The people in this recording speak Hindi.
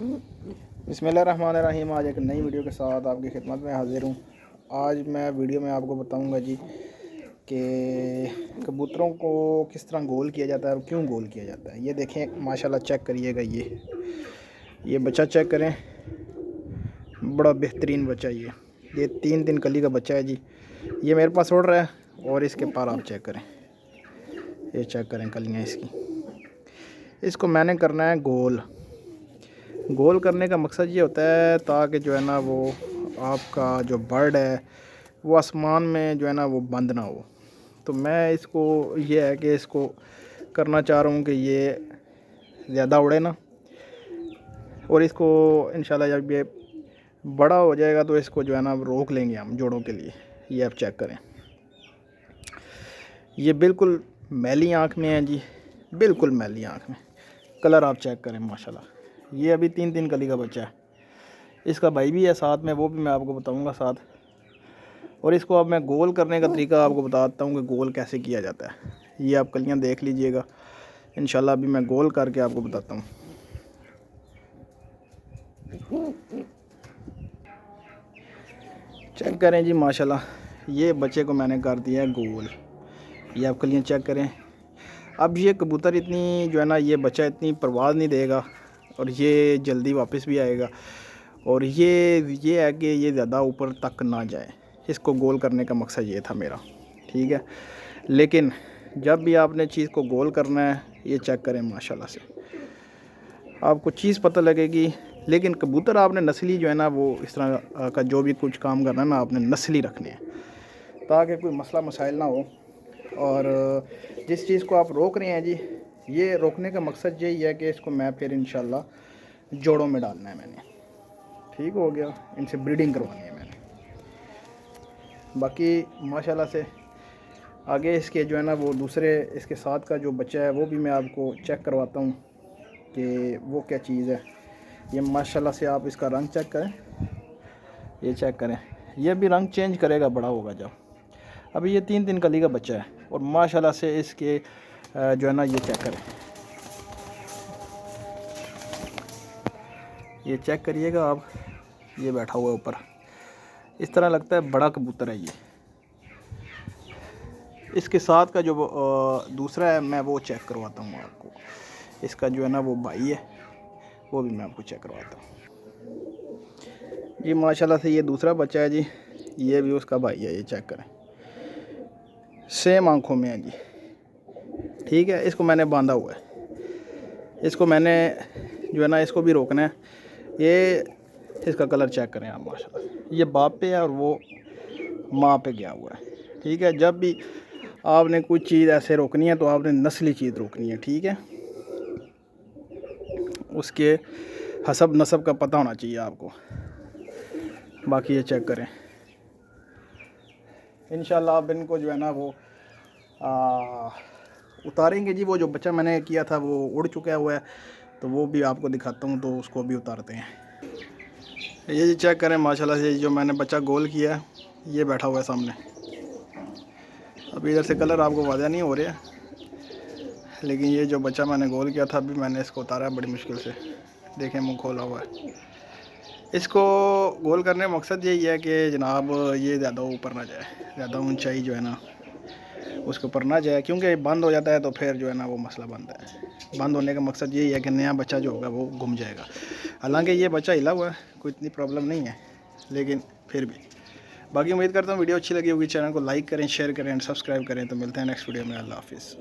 बिस्मिल्लाहिर्रहमानिर्रहीम। आज एक नई वीडियो के साथ आपकी खिदमत में हाज़िर हूँ। आज मैं वीडियो में आपको बताऊँगा जी कि कबूतरों को किस तरह गोल किया जाता है और क्यों गोल किया जाता है। ये देखें माशाल्लाह, चेक करिएगा। ये बच्चा चेक करें, बड़ा बेहतरीन बच्चा। ये 3 कली का बच्चा है जी। ये मेरे पास उड़ रहा है और इसके पर आप चेक करें, ये चेक करें कलियाँ इसकी। इसको मैंने करना है गोल करने का मकसद ये होता है ताकि जो है ना वो आपका जो बर्ड है वो आसमान में जो है ना वो बंद ना हो। तो मैं इसको ये है कि इसको करना चाह रहा हूँ कि ये ज़्यादा उड़े ना, और इसको इंशाल्लाह जब ये बड़ा हो जाएगा तो इसको जो है ना रोक लेंगे हम जोड़ों के लिए। ये आप चेक करें, ये बिल्कुल मैली आँख में है जी, बिल्कुल मैली आँख में। कलर आप चेक करें माशाल्लाह। ये अभी 3 कली का बच्चा है। इसका भाई भी है साथ में, वो भी मैं आपको बताऊंगा साथ। और इसको अब मैं गोल करने का तरीका आपको बताता हूँ कि गोल कैसे किया जाता है। ये आप कलियाँ देख लीजिएगा, इंशाल्लाह अभी मैं गोल करके आपको बताता हूँ। चेक करें जी माशाल्लाह, ये बच्चे को मैंने कर दिया है गोल। ये आप कलियाँ चेक करें। अब ये कबूतर इतनी जो है ना, ये बच्चा इतनी परवाज़ नहीं देगा और ये जल्दी वापस भी आएगा। और ये है कि ये ज़्यादा ऊपर तक ना जाए। इसको गोल करने का मकसद ये था मेरा, ठीक है। लेकिन जब भी आपने चीज़ को गोल करना है, ये चेक करें माशाल्लाह से आपको चीज़ पता लगेगी। लेकिन कबूतर आपने नस्ली जो है ना, वो इस तरह का जो भी कुछ काम करना है ना, आपने नस्ली रखने हैं ताकि कोई मसला मसाइल ना हो। और जिस चीज़ को आप रोक रहे हैं जी, ये रोकने का मकसद यही है कि इसको मैं फिर इंशाल्लाह जोड़ों में डालना है मैंने। ठीक हो गया, इनसे ब्रीडिंग करवानी है मैंने। बाकी माशाल्लाह से आगे इसके जो है ना वो दूसरे इसके साथ का जो बच्चा है वो भी मैं आपको चेक करवाता हूँ कि वो क्या चीज़ है। ये माशाल्लाह से आप इसका रंग चेक करें, ये चेक करें। ये भी रंग चेंज करेगा बड़ा होगा जब। अभी ये 3 कली का बच्चा है और माशाल्लाह से इसके जो है ना, ये चेक करें, ये चेक करिएगा आप। ये बैठा हुआ है ऊपर, इस तरह लगता है बड़ा कबूतर है ये। इसके साथ का जो दूसरा है मैं वो चेक करवाता हूँ आपको। इसका जो है ना वो भाई है, वो भी मैं आपको चेक करवाता हूँ जी। माशाल्लाह से ये दूसरा बच्चा है जी, ये भी उसका भाई है। ये चेक करें, सेम आंखों में है जी, ठीक है। इसको मैंने बांधा हुआ है, इसको मैंने जो है ना इसको भी रोकना है। ये इसका कलर चेक करें आप माशाल्लाह। ये बाप पे है और वो माँ पे गया हुआ है, ठीक है। जब भी आपने कोई चीज़ ऐसे रोकनी है तो आपने नस्ली चीज़ रोकनी है, ठीक है। उसके हसब नसब का पता होना चाहिए आपको। बाकी ये चेक करें, इंशाल्लाह आप इनको जो है ना वो उतारेंगे जी। वो जो बच्चा मैंने किया था वो उड़ चुका हुआ है, तो वो भी आपको दिखाता हूँ, तो उसको भी उतारते हैं। ये जी चेक करें माशाल्लाह से, जो मैंने बच्चा गोल किया है ये बैठा हुआ है सामने। अभी इधर से कलर आपको वाज़ा नहीं हो रहा, लेकिन ये जो बच्चा मैंने गोल किया था अभी मैंने इसको उतारा है बड़ी मुश्किल से। देखें मुंह खोला हुआ है। इसको गोल करने का मकसद यही है कि जनाब ये ज़्यादा ऊपर ना जाए, ज़्यादा ऊंचाई जो है ना उसके ऊपर ना जाए, क्योंकि बंद हो जाता है तो फिर जो है ना वो मसला बनता है। बंद होने का मकसद यही है कि नया बच्चा जो होगा वो घूम जाएगा। हालांकि ये बच्चा हिला हुआ है, कोई इतनी प्रॉब्लम नहीं है, लेकिन फिर भी। बाकी उम्मीद करता हूँ वीडियो अच्छी लगी होगी। चैनल को लाइक करें, शेयर करें एंड सब्सक्राइब करें। तो मिलते हैं नेक्स्ट वीडियो में। अल्लाह हाफिज़।